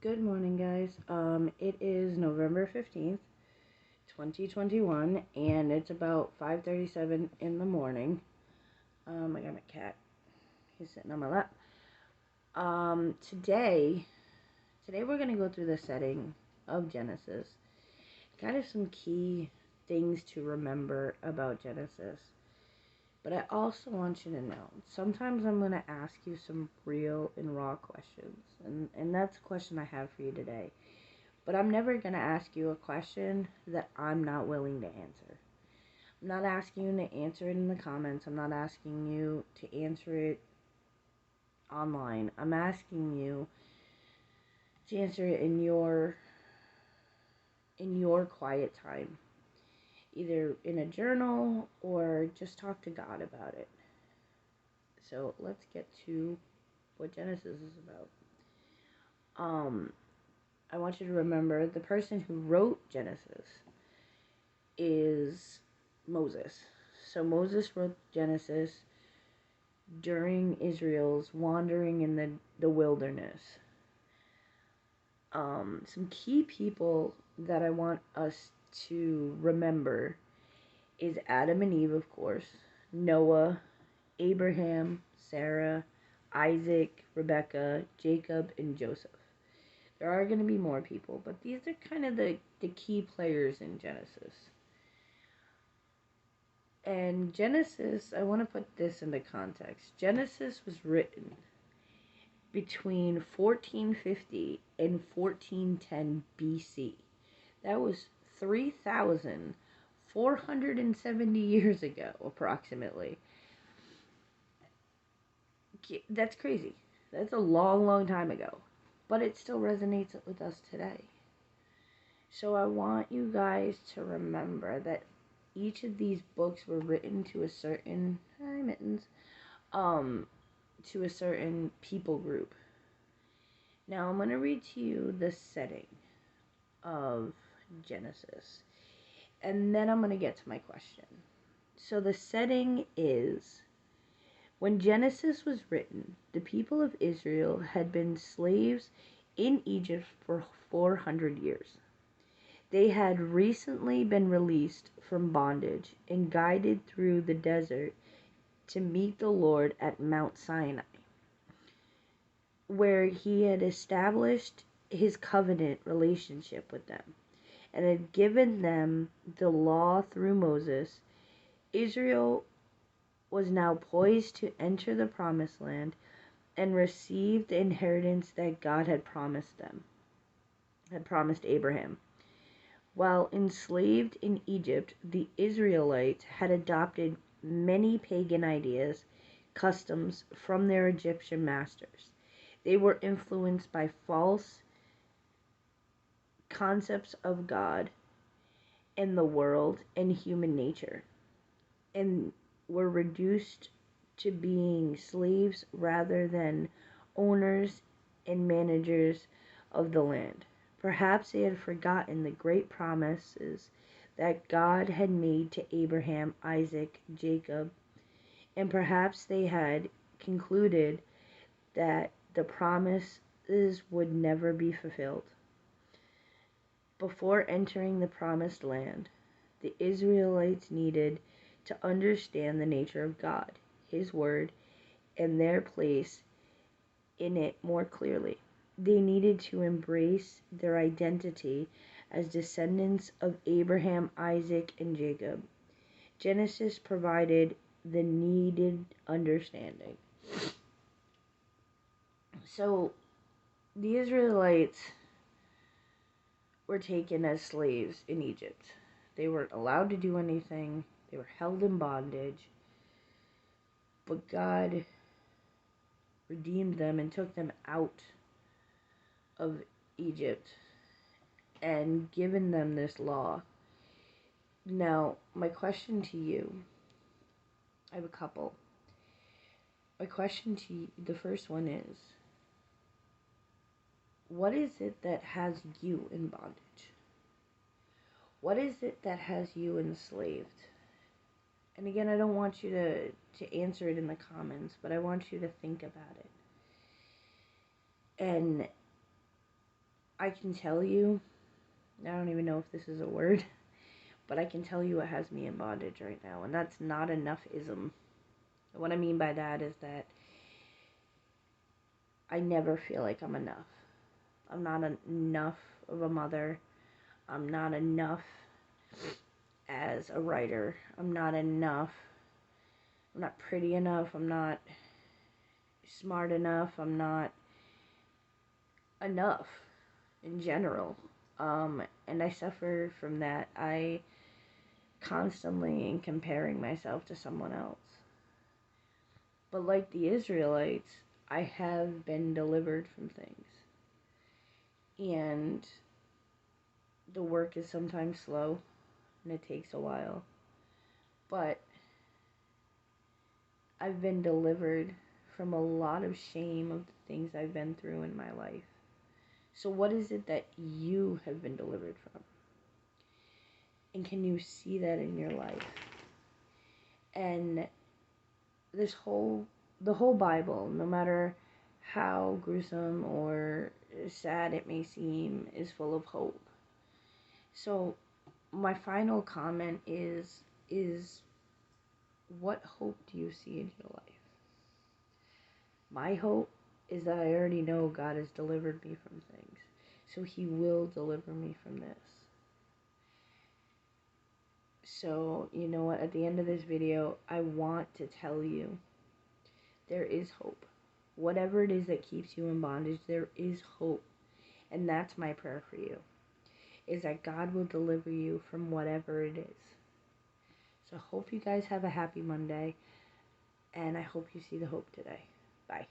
Good morning, guys. It is November 15th, 2021, and it's about 5:37 in the morning. I got my cat. He's sitting on my lap. Today we're gonna go through the setting of Genesis. Kind of some key things to remember about Genesis. But I also want you to know, sometimes I'm gonna ask you some real and raw questions, and that's a question I have for you today. But I'm never going to ask you a question that I'm not willing to answer. I'm not asking you to answer it in the comments. I'm not asking you to answer it online. I'm asking you to answer it in your quiet time. Either in a journal or just talk to God about it. So let's get to what Genesis is about. I want you to remember the person who wrote Genesis is Moses. So Moses wrote Genesis during Israel's wandering in the wilderness. Some key people that I want us to remember is Adam and Eve, of course, Noah, Abraham, Sarah, Isaac, Rebecca, Jacob, and Joseph. There are going to be more people, but these are kind of the key players in Genesis. And Genesis, I want to put this into context. Genesis was written between 1450 and 1410 BC. That was 3,470 years ago, approximately. That's crazy. That's a long, long time ago. But it still resonates with us today. So I want you guys to remember that each of these books were written to a certain to a certain people group. Now I'm going to read to you the setting of Genesis, and then I'm going to get to my question. So the setting is, when Genesis was written, the people of Israel had been slaves in Egypt for 400 years. They had recently been released from bondage and guided through the desert to meet the Lord at Mount Sinai, where he had established his covenant relationship with them and had given them the law through Moses. Israel was now poised to enter the promised land and receive the inheritance that God had promised Abraham. While enslaved in Egypt, the Israelites had adopted many pagan ideas, customs from their Egyptian masters. They were influenced by false concepts of God and the world and human nature, and were reduced to being slaves rather than owners and managers of the land. Perhaps they had forgotten the great promises that God had made to Abraham, Isaac, Jacob, and perhaps they had concluded that the promises would never be fulfilled. Before entering the promised land, the Israelites needed to understand the nature of God, His Word, and their place in it more clearly. They needed to embrace their identity as descendants of Abraham, Isaac, and Jacob. Genesis provided the needed understanding. So, the Israelites were taken as slaves in Egypt. They weren't allowed to do anything. They were held in bondage. But God redeemed them and took them out of Egypt and given them this law. Now, my question to you, I have a couple. My question to you, the first one is, what is it that has you in bondage? What is it that has you enslaved? And again, I don't want you to answer it in the comments, but I want you to think about it. And I can tell you, I don't even know if this is a word, but I can tell you what has me in bondage right now, and that's not enough-ism. What I mean by that is that I never feel like I'm enough. I'm not enough of a mother. I'm not enough as a writer. I'm not enough. I'm not pretty enough. I'm not smart enough. I'm not enough in general. And I suffer from that. I constantly am comparing myself to someone else. But like the Israelites, I have been delivered from things. And the work is sometimes slow and it takes a while. But I've been delivered from a lot of shame of the things I've been through in my life. So what is it that you have been delivered from? And can you see that in your life? And the whole Bible, no matter how gruesome or sad it may seem, is full of hope. So my final comment is what hope do you see in your life? My hope is that I already know God has delivered me from things. So he will deliver me from this. So, you know what? At the end of this video, I want to tell you there is hope. Whatever it is that keeps you in bondage, there is hope. And that's my prayer for you, is that God will deliver you from whatever it is. So I hope you guys have a happy Monday, and I hope you see the hope today. Bye.